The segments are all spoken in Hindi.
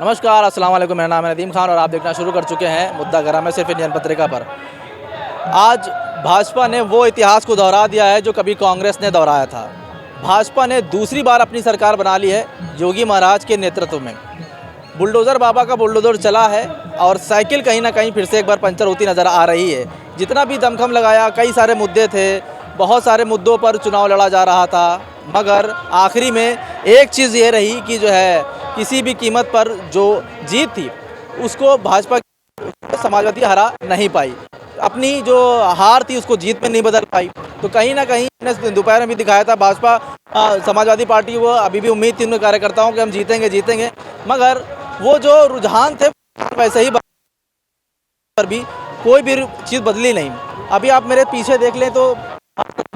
नमस्कार, अस्सलाम वालेकुम। मेरा नाम है नदीम खान और आप देखना शुरू कर चुके हैं मुद्दा गरम है सिर्फ इंडियन पत्रिका पर। आज भाजपा ने वो इतिहास को दोहरा दिया है जो कभी कांग्रेस ने दोहराया था। भाजपा ने दूसरी बार अपनी सरकार बना ली है योगी महाराज के नेतृत्व में। बुलडोज़र बाबा का बुलडोज़र चला है और साइकिल कहीं ना कहीं फिर से एक बार पंचर होती नज़र आ रही है। जितना भी दमखम लगाया, कई सारे मुद्दे थे, बहुत सारे मुद्दों पर चुनाव लड़ा जा रहा था, मगर आखिरी में एक चीज़ ये रही कि जो है किसी भी कीमत पर जो जीत थी उसको भाजपा समाजवादी हरा नहीं पाई। अपनी जो हार थी उसको जीत में नहीं बदल पाई। तो कहीं ना कहीं मैंने दोपहर में भी दिखाया था, भाजपा समाजवादी पार्टी वो अभी भी उम्मीद थी उन कार्यकर्ताओं कि हम जीतेंगे, मगर वो जो रुझान थे वैसे ही पर भी कोई भी चीज़ बदली नहीं। अभी आप मेरे पीछे देख लें तो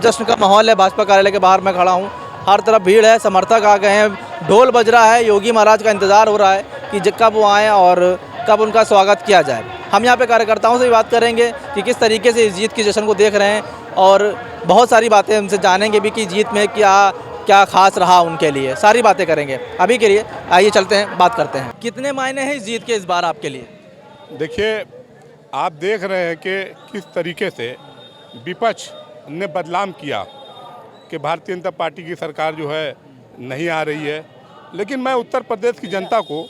जश्न का माहौल है। भाजपा कार्यालय के बाहर मैं खड़ा हूँ, हर तरफ भीड़ है, समर्थक आ गए हैं, ढोल बज रहा है। योगी महाराज का इंतज़ार हो रहा है कि कब वो आएँ और कब उनका स्वागत किया जाए। हम यहाँ पे कार्यकर्ताओं से भी बात करेंगे कि किस तरीके से इस जीत की जश्न को देख रहे हैं और बहुत सारी बातें उनसे जानेंगे भी कि जीत में क्या खास रहा उनके लिए। सारी बातें करेंगे। अभी के लिए आइए चलते हैं, बात करते हैं। कितने मायने हैं इस जीत के इस बार आपके लिए? देखिए, आप देख रहे हैं कि किस तरीके से विपक्ष ने बदनाम किया कि भारतीय जनता पार्टी की सरकार जो है नहीं आ रही है। लेकिन मैं उत्तर प्रदेश की जनता को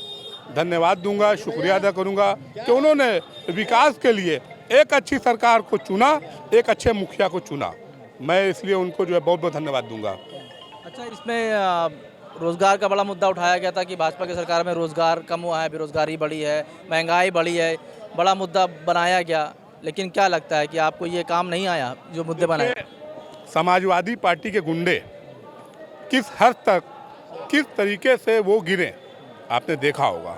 धन्यवाद दूंगा, शुक्रिया अदा करूंगा कि उन्होंने विकास के लिए एक अच्छी सरकार को चुना, एक अच्छे मुखिया को चुना। मैं इसलिए उनको जो है बहुत बहुत धन्यवाद दूंगा। अच्छा, इसमें रोज़गार का बड़ा मुद्दा उठाया गया था कि भाजपा की सरकार में रोज़गार कम हुआ है, बेरोज़गारी बढ़ी है, महंगाई बढ़ी है, बड़ा मुद्दा बनाया गया। लेकिन क्या लगता है कि आपको ये काम नहीं आया जो मुद्दे बनाए? समाजवादी पार्टी के गुंडे किस हद तक, किस तरीके से वो गिरे आपने देखा होगा।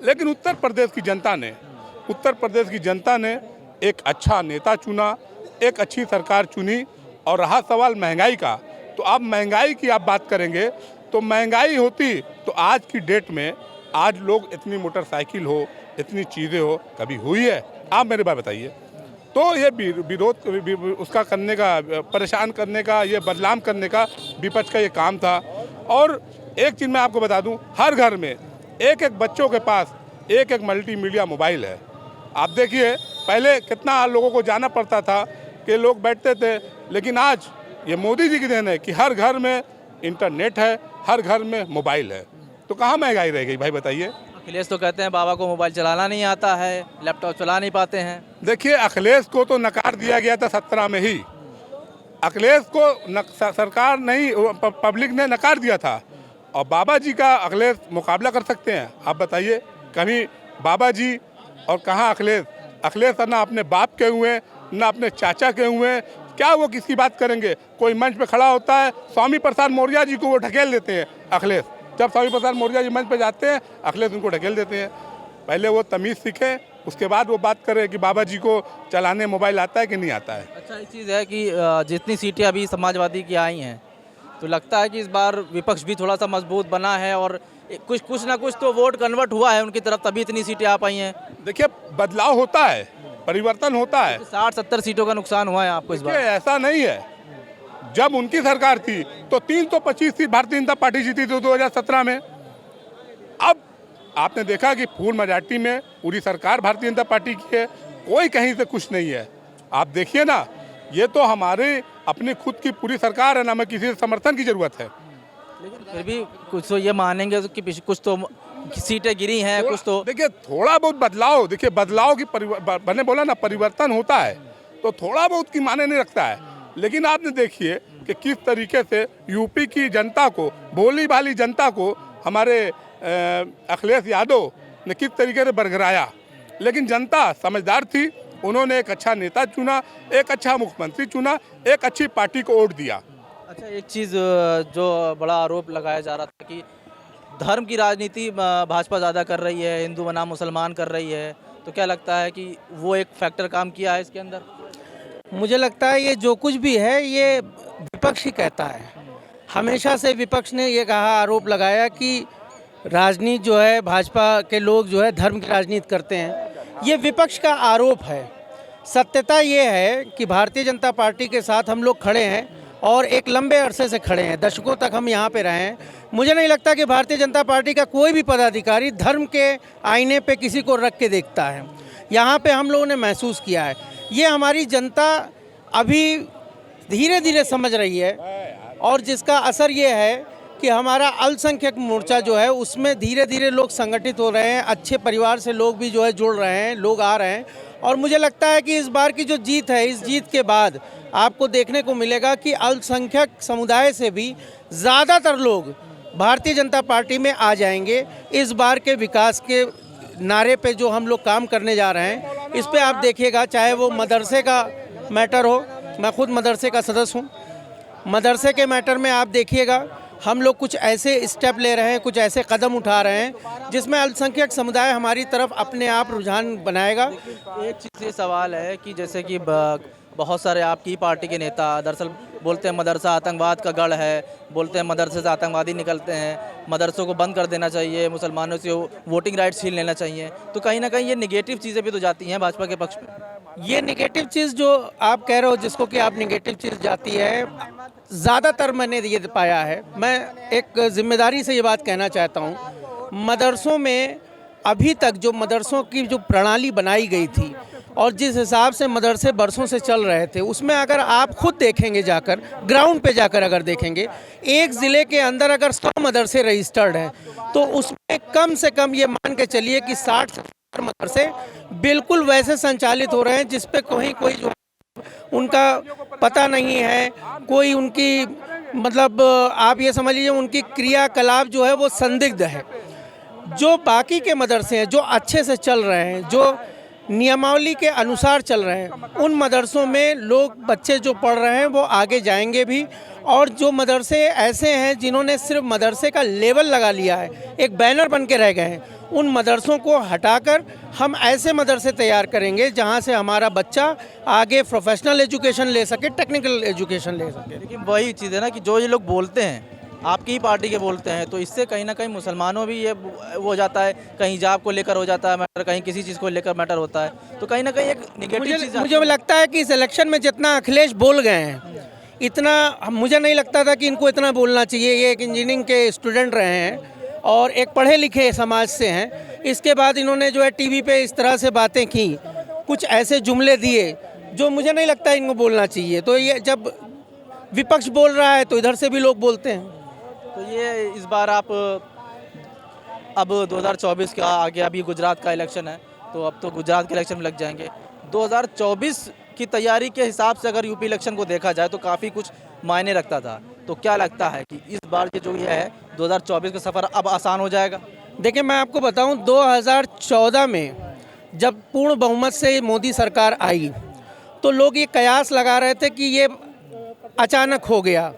लेकिन उत्तर प्रदेश की जनता ने एक अच्छा नेता चुना, एक अच्छी सरकार चुनी। और रहा सवाल महंगाई का, तो आप महंगाई की आप बात करेंगे तो महंगाई होती तो आज की डेट में आज लोग इतनी मोटरसाइकिल हो, इतनी चीज़ें हो, कभी हुई है? आप मेरे बात बताइए। तो ये विरोध उसका करने का, परेशान करने का, ये बदनाम करने का विपक्ष का ये काम था। और एक चीज़ मैं आपको बता दूं, हर घर में एक एक बच्चों के पास एक एक मल्टीमीडिया मोबाइल है। आप देखिए, पहले कितना लोगों को जाना पड़ता था कि लोग बैठते थे, लेकिन आज ये मोदी जी की देन है कि हर घर में इंटरनेट है, हर घर में मोबाइल है। तो कहाँ महंगाई रह गई भाई, बताइए। अखिलेश तो कहते हैं बाबा को मोबाइल चलाना नहीं आता है, लैपटॉप चला नहीं पाते हैं। देखिए, अखिलेश को तो नकार दिया गया था 17 में ही। अखिलेश को सरकार नहीं, पब्लिक ने नकार दिया था। और बाबा जी का अखिलेश मुकाबला कर सकते हैं? आप बताइए। कभी बाबा जी और कहाँ अखिलेश? अखिलेश ना अपने बाप के हुए, ना अपने चाचा के हुए। क्या वो किसकी बात करेंगे? कोई मंच पे खड़ा होता है, स्वामी प्रसाद मौर्य जी को वो ढकेल देते हैं अखिलेश। जब स्वामी प्रसाद मौर्य जी मंच पे जाते हैं, अखिलेश उनको ढकेल देते हैं। पहले वो तमीज़ सीखे, उसके बाद वो बात करें कि बाबा जी को चलाने मोबाइल आता है कि नहीं आता है। अच्छा, एक चीज़ है कि जितनी सीटें अभी समाजवादी की आई हैं, तो लगता है कि इस बार विपक्ष भी थोड़ा सा मजबूत बना है और कुछ ना कुछ तो वोट कन्वर्ट हुआ है उनकी तरफ, तभी इतनी सीटें आ पाई हैं। देखिए, बदलाव होता है, परिवर्तन होता है। 60-70 सीटों का नुकसान हुआ है आपको इस बार? ऐसा नहीं है। जब उनकी सरकार थी तो 325 सीट भारतीय जनता पार्टी जीती थी 2017 में। अब आपने देखा कि फुल मेजॉरिटी में पूरी सरकार भारतीय जनता पार्टी की है, कोई कहीं से कुछ नहीं है। आप देखिए ना, ये तो हमारे अपनी खुद की पूरी सरकार है ना, हमें किसी से समर्थन की जरूरत है। लेकिन फिर भी कुछ तो ये मानेंगे कि कुछ तो सीटें गिरी हैं, कुछ तो। देखिए, थोड़ा बहुत बदलाव, देखिए बदलाव की मैंने बोला ना, परिवर्तन होता है तो थोड़ा बहुत की माने नहीं रखता है। लेकिन आपने देखिए कि किस तरीके से यूपी की जनता को, भोली भाली जनता को हमारे अखिलेश यादव ने किस तरीके से बरगराया। लेकिन जनता समझदार थी, उन्होंने एक अच्छा नेता चुना, एक अच्छा मुख्यमंत्री चुना, एक अच्छी पार्टी को वोट दिया। अच्छा, एक चीज़ जो बड़ा आरोप लगाया जा रहा था कि धर्म की राजनीति भाजपा ज़्यादा कर रही है, हिंदू बनाम मुसलमान कर रही है, तो क्या लगता है कि वो एक फैक्टर काम किया है इसके अंदर? मुझे लगता है ये जो कुछ भी है ये विपक्ष ही कहता है। हमेशा से विपक्ष ने ये कहा, आरोप लगाया कि राजनीति जो है, भाजपा के लोग जो है धर्म की राजनीति करते हैं। ये विपक्ष का आरोप है। सत्यता ये है कि भारतीय जनता पार्टी के साथ हम लोग खड़े हैं और एक लंबे अरसे से खड़े हैं, दशकों तक हम यहाँ पे रहे हैं। मुझे नहीं लगता कि भारतीय जनता पार्टी का कोई भी पदाधिकारी धर्म के आईने पे किसी को रख के देखता है। यहाँ पे हम लोगों ने महसूस किया है, ये हमारी जनता अभी धीरे धीरे समझ रही है, और जिसका असर ये है कि हमारा अल्पसंख्यक मोर्चा जो है उसमें धीरे धीरे लोग संगठित हो रहे हैं, अच्छे परिवार से लोग भी जो है जुड़ रहे हैं, लोग आ रहे हैं। और मुझे लगता है कि इस बार की जो जीत है, इस जीत के बाद आपको देखने को मिलेगा कि अल्पसंख्यक समुदाय से भी ज़्यादातर लोग भारतीय जनता पार्टी में आ जाएंगे। इस बार के विकास के नारे पे जो हम लोग काम करने जा रहे हैं, इस पे आप देखिएगा, चाहे वो मदरसे का मैटर हो, मैं खुद मदरसे का सदस्य हूँ, मदरसे के मैटर में आप देखिएगा हम लोग कुछ ऐसे स्टेप ले रहे हैं, कुछ ऐसे कदम उठा रहे हैं जिसमें अल्पसंख्यक समुदाय हमारी तरफ अपने आप रुझान बनाएगा। एक चीज़ ये सवाल है कि जैसे कि बहुत सारे आपकी पार्टी के नेता दरअसल बोलते हैं मदरसा आतंकवाद का गढ़ है, बोलते हैं मदरसे से आतंकवादी निकलते हैं, मदरसों को बंद कर देना चाहिए, मुसलमानों से वोटिंग राइट्स छीन लेना चाहिए, तो कहीं ना कहीं ये निगेटिव चीज़ें भी तो जाती हैं भाजपा के पक्ष में। ये निगेटिव चीज़ जो आप कह रहे हो, जिसको कि आप निगेटिव चीज़ जाती है, ज़्यादातर मैंने ये पाया है। मैं एक जिम्मेदारी से ये बात कहना चाहता हूँ, मदरसों में अभी तक जो मदरसों की जो प्रणाली बनाई गई थी और जिस हिसाब से मदरसे बरसों से चल रहे थे, उसमें अगर आप खुद देखेंगे, जाकर ग्राउंड पे जाकर अगर देखेंगे, एक ज़िले के अंदर अगर 100 मदरसे रजिस्टर्ड हैं तो उसमें कम से कम ये मान के चलिए कि 60 मदरसे बिल्कुल वैसे संचालित हो रहे हैं जिस पे कोई जो उनका पता नहीं है, कोई उनकी मतलब आप ये समझ लीजिए उनकी क्रियाकलाप जो है वो संदिग्ध है। जो बाकी के मदरसे हैं जो अच्छे से चल रहे हैं, जो नियमावली के अनुसार चल रहे हैं, उन मदरसों में लोग बच्चे जो पढ़ रहे हैं वो आगे जाएंगे भी। और जो मदरसे ऐसे हैं जिन्होंने सिर्फ मदरसे का लेवल लगा लिया है, एक बैनर बन के रह गए हैं, उन मदरसों को हटाकर हम ऐसे मदरसे तैयार करेंगे जहां से हमारा बच्चा आगे प्रोफेशनल एजुकेशन ले सके, टेक्निकल एजुकेशन ले सके। लेकिन वही चीज़ है ना कि जो ये लोग बोलते हैं, आपकी ही पार्टी के बोलते हैं, तो इससे कहीं ना कहीं मुसलमानों भी ये वो हो जाता है, कहीं हिजाब को लेकर हो जाता है मैटर, कहीं किसी चीज़ को लेकर मैटर होता है, तो कहीं ना कहीं एक निगेटिव चीज़। मुझे लगता है कि इस इलेक्शन में जितना अखिलेश बोल गए हैं, इतना मुझे नहीं लगता था कि इनको इतना बोलना चाहिए। ये एक इंजीनियरिंग के स्टूडेंट रहे हैं और एक पढ़े लिखे समाज से हैं। इसके बाद इन्होंने जो है टीवी पे इस तरह से बातें की, कुछ ऐसे जुमले दिए जो मुझे नहीं लगता इनको बोलना चाहिए। तो ये जब विपक्ष बोल रहा है तो इधर से भी लोग बोलते हैं। तो ये इस बार आप अब 2024 का आ गया, अभी गुजरात का इलेक्शन है, तो अब तो गुजरात के इलेक्शन में लग जाएंगे। 2024 की तैयारी के हिसाब से अगर यूपी इलेक्शन को देखा जाए तो काफ़ी कुछ मायने रखता था, तो क्या लगता है कि इस बार के जो ये है 2024 का सफ़र अब आसान हो जाएगा? देखिए, मैं आपको बताऊं, 2014 में जब पूर्ण बहुमत से मोदी सरकार आई तो लोग ये कयास लगा रहे थे कि ये अचानक हो गया,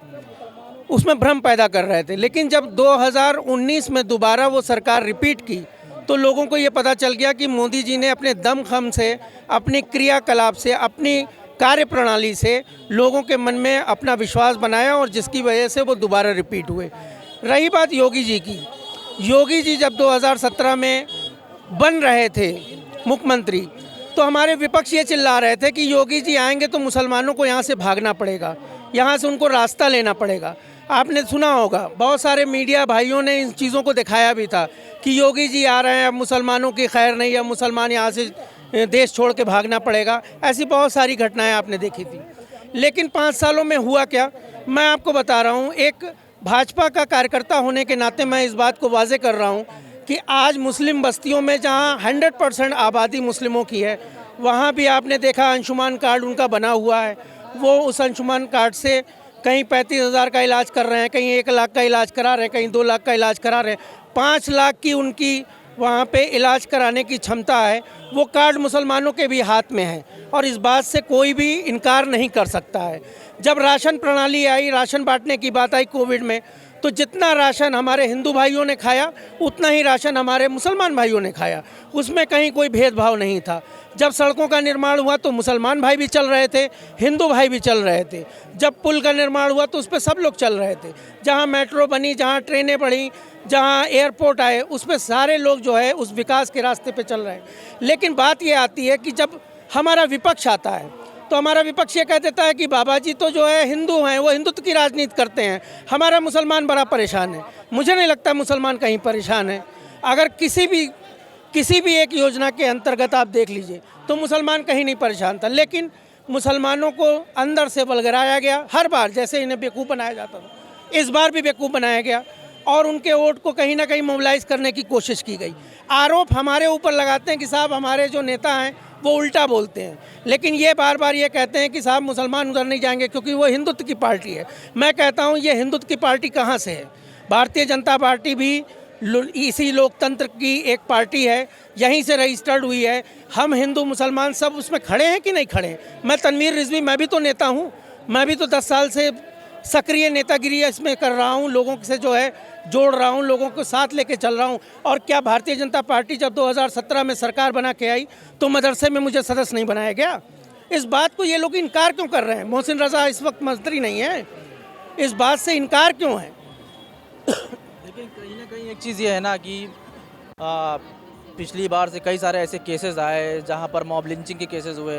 उसमें भ्रम पैदा कर रहे थे। लेकिन जब 2019 में दोबारा वो सरकार रिपीट की तो लोगों को ये पता चल गया कि मोदी जी ने अपने दमखम से, अपनी क्रियाकलाप से, अपनी कार्यप्रणाली से लोगों के मन में अपना विश्वास बनाया और जिसकी वजह से वो दोबारा रिपीट हुए। रही बात योगी जी की, योगी जी जब 2017 में बन रहे थे मुख्यमंत्री तो हमारे विपक्ष ये चिल्ला रहे थे कि योगी जी आएंगे तो मुसलमानों को यहाँ से भागना पड़ेगा, यहाँ से उनको रास्ता लेना पड़ेगा। आपने सुना होगा, बहुत सारे मीडिया भाइयों ने इन चीज़ों को दिखाया भी था कि योगी जी आ रहे हैं, अब मुसलमानों की खैर नहीं है, मुसलमान यहाँ से देश छोड़ के भागना पड़ेगा। ऐसी बहुत सारी घटनाएं आपने देखी थी। लेकिन 5 सालों में हुआ क्या, मैं आपको बता रहा हूँ। एक भाजपा का कार्यकर्ता होने के नाते मैं इस बात को वाजे कर रहा हूँ कि आज मुस्लिम बस्तियों में जहाँ 100% आबादी मुस्लिमों की है, वहाँ भी आपने देखा अंशुमान कार्ड उनका बना हुआ है। वो उस अंशुमान कार्ड से कहीं 35,000 का इलाज कर रहे हैं, कहीं 1 लाख का इलाज करा रहे हैं, कहीं 2 लाख का इलाज करा रहे हैं। 5 लाख की उनकी वहाँ पे इलाज कराने की क्षमता है। वो कार्ड मुसलमानों के भी हाथ में है और इस बात से कोई भी इनकार नहीं कर सकता है। जब राशन प्रणाली आई, राशन बांटने की बात आई कोविड में, तो जितना राशन हमारे हिंदू भाइयों ने खाया उतना ही राशन हमारे मुसलमान भाइयों ने खाया, उसमें कहीं कोई भेदभाव नहीं था। जब सड़कों का निर्माण हुआ तो मुसलमान भाई भी चल रहे थे, हिंदू भाई भी चल रहे थे। जब पुल का निर्माण हुआ तो उस पर सब लोग चल रहे थे। जहाँ मेट्रो बनी, जहाँ ट्रेनें बढ़ी, जहाँ एयरपोर्ट आए, उस पर सारे लोग जो है उस विकास के रास्ते पे चल रहे हैं। लेकिन बात ये आती है कि जब हमारा विपक्ष आता है तो हमारा विपक्ष ये कह देता है कि बाबा जी तो जो है हिंदू हैं, वो हिंदुत्व की राजनीति करते हैं, हमारा मुसलमान बड़ा परेशान है। मुझे नहीं लगता मुसलमान कहीं परेशान है। अगर किसी भी एक योजना के अंतर्गत आप देख लीजिए तो मुसलमान कहीं नहीं परेशान था, लेकिन मुसलमानों को अंदर से बलगराया गया। हर बार जैसे इन्हें बेवकूफ़ बनाया जाता था, इस बार भी बेवकूफ़ बनाया गया और उनके वोट को कहीं ना कहीं मोबिलाइज करने की कोशिश की गई। आरोप हमारे ऊपर लगाते हैं कि साहब हमारे जो नेता हैं वो उल्टा बोलते हैं, लेकिन ये बार बार ये कहते हैं कि साहब मुसलमान उधर नहीं जाएंगे क्योंकि वो हिंदुत्व की पार्टी है। मैं कहता हूँ ये हिंदुत्व की पार्टी कहाँ से है? भारतीय जनता पार्टी भी इसी लोकतंत्र की एक पार्टी है, यहीं से रजिस्टर्ड हुई है। हम हिंदू मुसलमान सब उसमें खड़े हैं कि नहीं खड़े हैं? मैं तनवीर रिजवी, मैं भी तो नेता हूँ, मैं भी तो 10 साल से सक्रिय नेतागिरी इसमें कर रहा हूँ, लोगों से जो है जोड़ रहा हूँ, लोगों को साथ लेके चल रहा हूँ। और क्या भारतीय जनता पार्टी जब 2017 में सरकार बना के आई तो मदरसे में मुझे सदस्य नहीं बनाया गया? इस बात को ये लोग इनकार क्यों कर रहे हैं? मोहसिन रजा इस वक्त मंत्री नहीं है, इस बात से इनकार क्यों है? लेकिन कहीं ना कहीं एक चीज़ ये है ना कि पिछली बार से कई सारे ऐसे केसेस आए जहां पर मॉब लिंचिंग के केसेस हुए,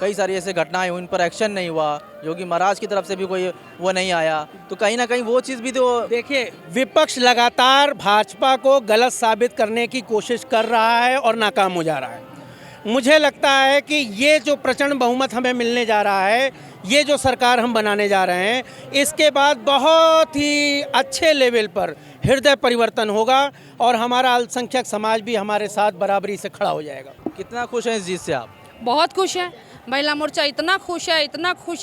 कई सारी ऐसे घटनाएं हुई, उन पर एक्शन नहीं हुआ, योगी महाराज की तरफ से भी कोई वो नहीं आया, तो कहीं ना कहीं वो चीज़ भी तो देखिए, विपक्ष लगातार भाजपा को गलत साबित करने की कोशिश कर रहा है और नाकाम हो जा रहा है। मुझे लगता है कि ये जो प्रचंड बहुमत हमें मिलने जा रहा है, ये जो सरकार हम बनाने जा रहे हैं, इसके बाद बहुत ही अच्छे लेवल पर हृदय परिवर्तन होगा और हमारा अल्पसंख्यक समाज भी हमारे साथ बराबरी से खड़ा हो जाएगा। कितना खुश हैं इस जीत से आप? बहुत खुश हैं। महिला मोर्चा इतना खुश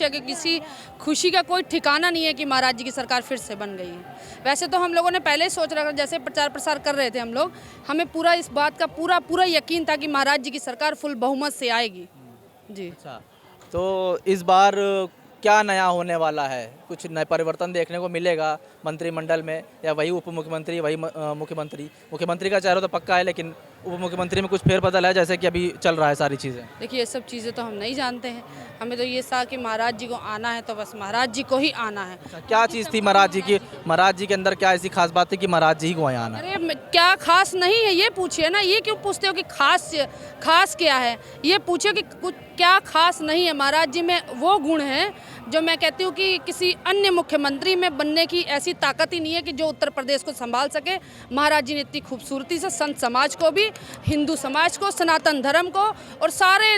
है कि किसी खुशी का कोई ठिकाना नहीं है कि महाराज जी की सरकार फिर से बन गई है। वैसे तो हम लोगों ने पहले ही सोच रखा, जैसे प्रचार प्रसार कर रहे थे हम लोग, हमें पूरा इस बात का पूरा यकीन था कि महाराज जी की सरकार फुल बहुमत से आएगी जी। अच्छा, तो इस बार क्या नया होने वाला है? कुछ नए परिवर्तन देखने को मिलेगा मंत्रिमंडल में, या वही उप मुख्यमंत्री, वही मुख्यमंत्री का चेहरा तो पक्का है, लेकिन उप मुख्यमंत्री में कुछ फेरबदल है जैसे कि अभी चल रहा है सारी चीज़ें? देखिए, ये सब चीज़ें तो हम नहीं जानते हैं, हमें तो ये था कि महाराज जी को आना है तो बस महाराज जी को ही आना है। अच्छा, क्या चीज़ थी महाराज जी की? महाराज जी के अंदर क्या ऐसी खास बात थी कि महाराज जी ही को यहाँ आना? अरे क्या खास नहीं है ये पूछिए ना, ये क्यों पूछते हो कि खास क्या है? ये पूछिए कि कुछ क्या खास नहीं है। महाराज जी में वो गुण हैं जो मैं कहती हूँ कि किसी अन्य मुख्यमंत्री में बनने की ऐसी ताकत ही नहीं है कि जो उत्तर प्रदेश को संभाल सके। महाराज जी ने इतनी खूबसूरती से संत समाज को भी, हिंदू समाज को, सनातन धर्म को और सारे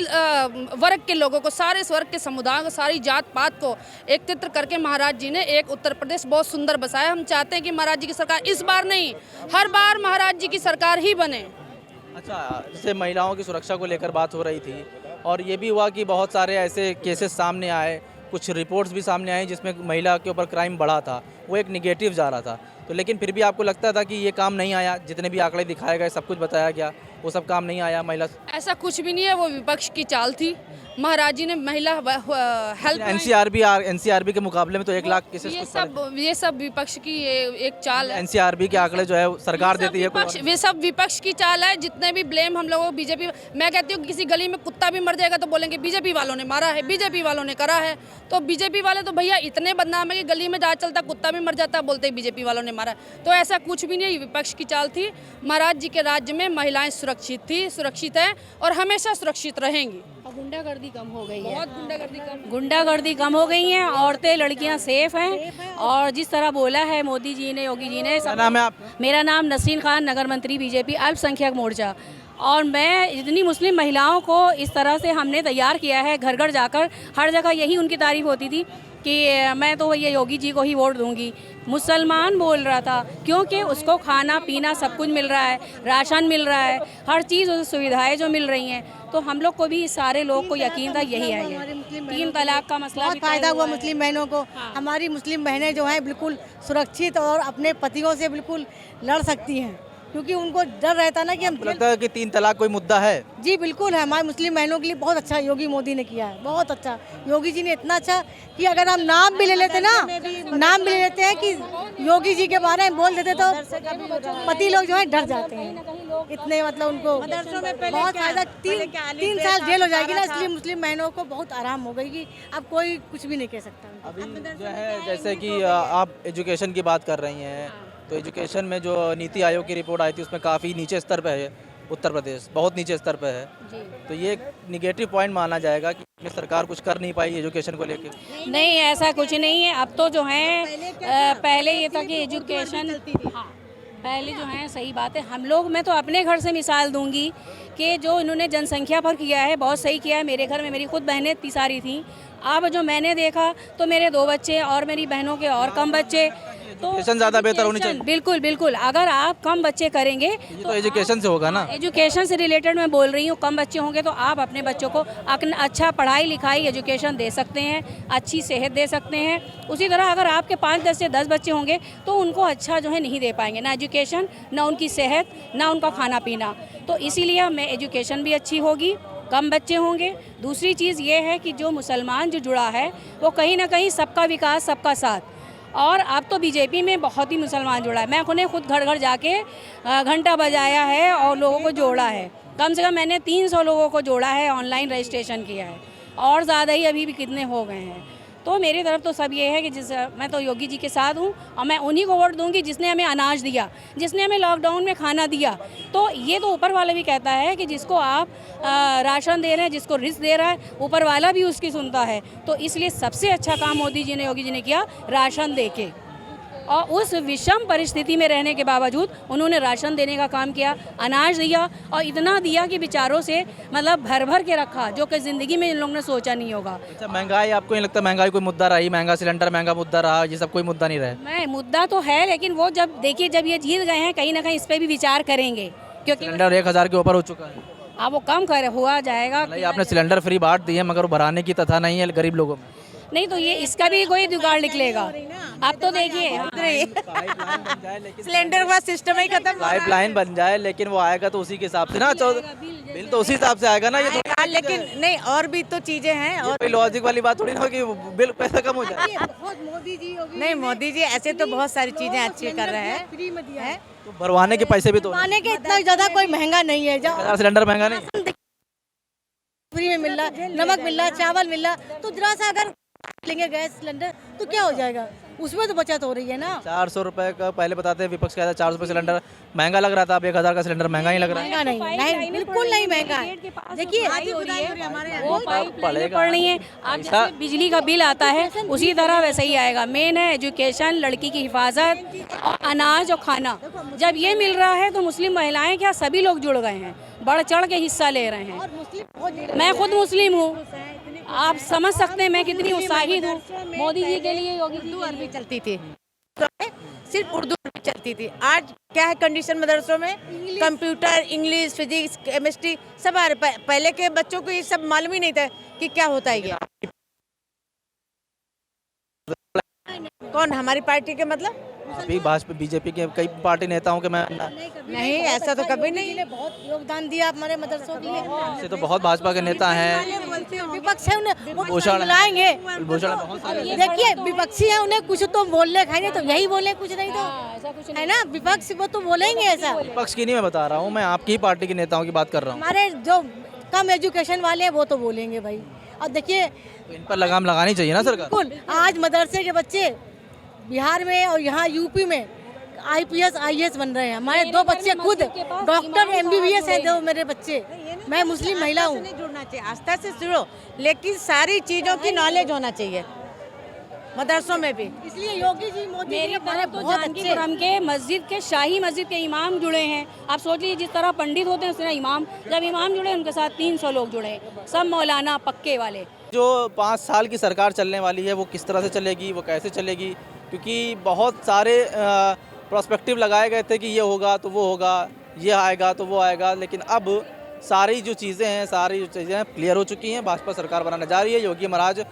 वर्ग के लोगों को, सारे वर्ग के समुदाय को, सारी जात पात को एकत्रित करके महाराज जी ने एक उत्तर प्रदेश बहुत सुंदर बसाया। हम चाहते हैं कि महाराज जी की सरकार इस बार नहीं, हर बार महाराज जी की सरकार ही बने। अच्छा, जैसे महिलाओं की सुरक्षा को लेकर बात हो रही थी और ये भी हुआ कि बहुत सारे ऐसे केसेस सामने आए, कुछ रिपोर्ट्स भी सामने आई जिसमें महिला के ऊपर क्राइम बढ़ा था, वो एक निगेटिव जा रहा था, तो लेकिन फिर भी आपको लगता था कि ये काम नहीं आया? जितने भी आंकड़े दिखाए गए, सब कुछ बताया गया, वो सब काम नहीं आया महिला? ऐसा कुछ भी नहीं है, वो विपक्ष की चाल थी। महाराज जी ने महिला हेल्प एनसीआरबी के मुकाबले में तो 1 लाख केसेस ये सब विपक्ष की एक चाल है। एनसीआरबी के आंकड़े जो है सरकार देती है, वे सब विपक्ष की चाल है। जितने भी ब्लेम हम लोगों को बीजेपी, मैं कहती हूँ किसी गली में कुत्ता भी मर जाएगा तो बोलेंगे बीजेपी वालों ने मारा है, बीजेपी वालों ने करा है। तो बीजेपी वाले तो भैया इतने बदनाम है कि गली में जहाँ चलता कुत्ता भी मर जाता, बोलते ही बीजेपी वालों ने मारा। तो ऐसा कुछ भी नहीं है, विपक्ष की चाल थी। महाराज जी के राज्य में महिलाएं सुरक्षित थी, सुरक्षित है और हमेशा सुरक्षित रहेंगी। गुंडागर्दी कम हो गई है, बहुत गुंडागर्दी कम हो गई हैं, औरतें लड़कियां सेफ हैं। और जिस तरह बोला है मोदी जी ने, योगी जी ने। क्या नाम है आप? मेरा नाम नसीन खान, नगर मंत्री बीजेपी अल्पसंख्यक मोर्चा। और मैं इतनी मुस्लिम महिलाओं को इस तरह से हमने तैयार किया है, घर घर जाकर हर जगह यही उनकी तारीफ होती थी कि मैं तो ये योगी जी को ही वोट दूंगी। मुसलमान बोल रहा था क्योंकि उसको खाना पीना सब कुछ मिल रहा है, राशन मिल रहा है, हर चीज़ सुविधाएं जो मिल रही हैं। तो हम लोग को भी, सारे लोग को यकीन था यही है। 3 तलाक का मसला बहुत फ़ायदा हुआ मुस्लिम बहनों को। हमारी मुस्लिम बहनें जो हैं बिल्कुल सुरक्षित और अपने पतियों से बिल्कुल लड़ सकती हैं, क्योंकि उनको डर रहता ना कि हम। लगता है कि 3 तलाक कोई मुद्दा है? जी बिल्कुल है, हमारी मुस्लिम बहनों के लिए बहुत अच्छा योगी मोदी ने किया है, बहुत अच्छा। योगी जी ने इतना अच्छा कि अगर हम नाम भी ले लेते ना, नाम भी ले लेते हैं कि योगी जी के बारे में बोल देते तो पति लोग जो है डर जाते हैं। इतने मतलब उनको बहुत फायदा। 3 साल जेल हो जाएगी ना, इसलिए मुस्लिम बहनों को बहुत आराम हो गई कि अब कोई कुछ भी नहीं कह सकता। अभी जो है जैसे कि आप एजुकेशन की बात कर रही हैं, तो एजुकेशन में जो नीति आयोग की रिपोर्ट आई थी उसमें काफ़ी नीचे स्तर पे है उत्तर प्रदेश बहुत नीचे स्तर पे है, तो ये निगेटिव पॉइंट माना जाएगा कि अपनी सरकार कुछ कर नहीं पाई एजुकेशन को लेकर। नहीं, ऐसा कुछ नहीं है। अब तो जो है पहले ये था कि एजुकेशन, हाँ पहले जो है, सही बात है। हम लोग, मैं तो अपने घर से मिसाल दूंगी कि जो इन्होंने जनसंख्या पर किया है बहुत सही किया है। मेरे घर में मेरी खुद बहनें इतनी सारी थी, अब जो मैंने देखा तो मेरे 2 बच्चे और मेरी बहनों के और कम बच्चे, तो एजुकेशन ज़्यादा बेहतर होनी चाहिए। बिल्कुल बिल्कुल, अगर आप कम बच्चे करेंगे तो एजुकेशन से होगा ना। एजुकेशन से रिलेटेड मैं बोल रही हूँ, कम बच्चे होंगे तो आप अपने बच्चों को अच्छा पढ़ाई लिखाई एजुकेशन दे सकते हैं, अच्छी सेहत दे सकते हैं। उसी तरह अगर आपके 5-10 से 10 बच्चे होंगे तो उनको अच्छा जो है नहीं दे पाएंगे, ना एजुकेशन, ना उनकी सेहत, ना उनका खाना पीना। तो इसीलिए मैं एजुकेशन भी अच्छी होगी, कम बच्चे होंगे। दूसरी चीज़ ये है कि जो मुसलमान जो जुड़ा है वो कहीं ना कहीं सबका विकास सबका साथ, और अब तो बीजेपी में बहुत ही मुसलमान जुड़ा है। मैं उन्हें खुद घर घर जाके घंटा बजाया है और लोगों को जोड़ा है। कम से कम मैंने 300 लोगों को जोड़ा है, ऑनलाइन रजिस्ट्रेशन किया है, और ज़्यादा ही अभी भी कितने हो गए हैं। तो मेरी तरफ तो सब ये है कि मैं तो योगी जी के साथ हूँ, और मैं उन्हीं को वोट दूंगी जिसने हमें अनाज दिया, जिसने हमें लॉकडाउन में खाना दिया। तो ये तो ऊपर वाला भी कहता है कि जिसको आप राशन दे रहे हैं, जिसको रिस्क दे रहा है, ऊपर वाला भी उसकी सुनता है। तो इसलिए सबसे अच्छा काम मोदी जी ने, योगी जी ने किया, राशन दे के, और उस विषम परिस्थिति में रहने के बावजूद उन्होंने राशन देने का काम किया, अनाज दिया, और इतना दिया कि बेचारों से मतलब भर भर के रखा, जो कि ज़िंदगी में इन लोगों ने सोचा नहीं होगा। अच्छा, महंगाई आपको नहीं लगता महंगाई कोई मुद्दा रही? महंगा सिलेंडर महंगा मुद्दा रहा, ये सब कोई मुद्दा नहीं रहा? मैं मुद्दा तो है, लेकिन वो जब देखिए जब ये जीत गए हैं कहीं ना कहीं इस पर भी विचार करेंगे, क्योंकि सिलेंडर 1000 के ऊपर हो चुका है। अब वो कम कर हुआ जाएगा। भले ही आपने सिलेंडर फ्री बांट दिए, मगर वो भराने की तथा नहीं है गरीब लोगों में। नहीं तो ये इसका भी कोई जुगाड़ निकलेगा। अब तो देखिए सिलेंडर का सिस्टम ही खत्म, पाइपलाइन बन जाए, लेकिन वो आएगा तो उसी के हिसाब से ना, बिल तो उसी हिसाब से आएगा ना। ये तो लेकिन नहीं, और भी तो चीजें हैं। और कोई लॉजिक वाली बात थोड़ी ना कि बिल पैसा कम हो जाए। नहीं, मोदी जी ऐसे तो बहुत सारी चीजें अच्छी कर रहे हैं, फ्री में दिया है। तो भरवाने के पैसे भी तो, खाने के इतना ज्यादा कोई महंगा नहीं है, जो 1000 सिलेंडर महंगा नहीं, फ्री में मिल रहा, नमक मिल रहा, चावल मिल रहा, तो जरा सा अगर लेंगे गैस सिलेंडर तो क्या हो जाएगा, उसमें तो बचत हो रही है ना। 400 रुपए का पहले बताते हैं, विपक्ष कहता है 400 रुपए सिलेंडर महंगा लग रहा था, अब 1000 का सिलेंडर महंगा ही लग रहा है। महंगा नहीं, बिल्कुल नहीं महंगा है। देखिए वो पाइपलाइन पड़ रही है। अब जैसे बिजली का बिल आता है उसी तरह वैसे ही आएगा। मेन है एजुकेशन, लड़की की हिफाजत, और अनाज और खाना। जब ये मिल रहा है तो मुस्लिम महिलाएं क्या, सभी लोग जुड़ गए हैं, बढ़ चढ़ के हिस्सा ले रहे हैं। मैं खुद मुस्लिम हूँ, आप समझ सकते हैं मैं कितनी उत्साहित हूँ मोदी जी के लिए। योगी जी अरबी चलती थी, सिर्फ उर्दू चलती थी। आज क्या है कंडीशन मदरसों में, कंप्यूटर, इंग्लिश, फिजिक्स, केमिस्ट्री सब आ रहे। पहले के बच्चों को ये सब मालूम ही नहीं था कि क्या होता है ये। कौन हमारी पार्टी के मतलब? अभी भाजपा बीजेपी के कई पार्टी नेताओं के मैं नहीं, ऐसा तो कभी नहीं। बहुत योगदान दिया हमारे मदरसों के लिए। से तो बहुत भाजपा के नेता हैं, विपक्ष है, उन्हें भूषण लाएंगे। भूषण बहुत सारे देखिए विपक्षी है, उन्हें कुछ तो बोलने खाएंगे तो यही बोले, कुछ नहीं तो है ना। विपक्ष वो तो बोलेंगे ऐसा। विपक्ष की नहीं मैं बता रहा हूँ, मैं आपकी ही पार्टी के नेताओं की बात कर रहा हूँ। हमारे जो कम एजुकेशन वाले हैं वो तो बोलेंगे भाई। और देखिए तो इन पर लगाम लगानी चाहिए ना सरकार। बिल्कुल, आज मदरसे के बच्चे बिहार में और यहाँ यूपी में IPS IAS बन रहे हैं। हमारे 2 बच्चे खुद डॉक्टर MBBS हैं, 2 मेरे बच्चे। मैं मुस्लिम महिला हूँ। जुड़ना चाहिए, आस्था से जुड़ो, लेकिन सारी चीज़ों की नॉलेज होना चाहिए मदरसों में भी। इसलिए योगी जी, मोदी मेरी जी तरफ तो जानकीपुरम के मस्जिद के शाही मस्जिद के इमाम जुड़े हैं। आप सोच लीजिए जिस तरह पंडित होते हैं उस तरह इमाम, जब इमाम जुड़े उनके साथ 300 लोग जुड़े, सब मौलाना पक्के वाले। जो 5 साल की सरकार चलने वाली है वो किस तरह से चलेगी, वो कैसे चलेगी, क्योंकि बहुत सारे प्रोस्पेक्टिव लगाए गए थे कि ये होगा तो वो होगा, ये आएगा तो वो आएगा, लेकिन अब सारी जो चीज़ें हैं, सारी जो चीज़ें हैं क्लियर हो चुकी हैं। भाजपा सरकार बनाने जा रही है, योगी महाराज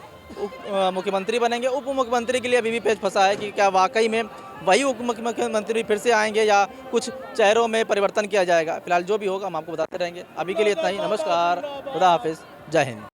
मुख्यमंत्री बनेंगे। उप मुख्यमंत्री के लिए अभी भी पेच फंसा है कि क्या वाकई में वही उप मुख्यमंत्री फिर से आएंगे या कुछ चेहरों में परिवर्तन किया जाएगा। फिलहाल जो भी होगा हम आपको बताते रहेंगे। अभी के लिए इतना ही, नमस्कार, खुदा हाफिज़, जय हिंद।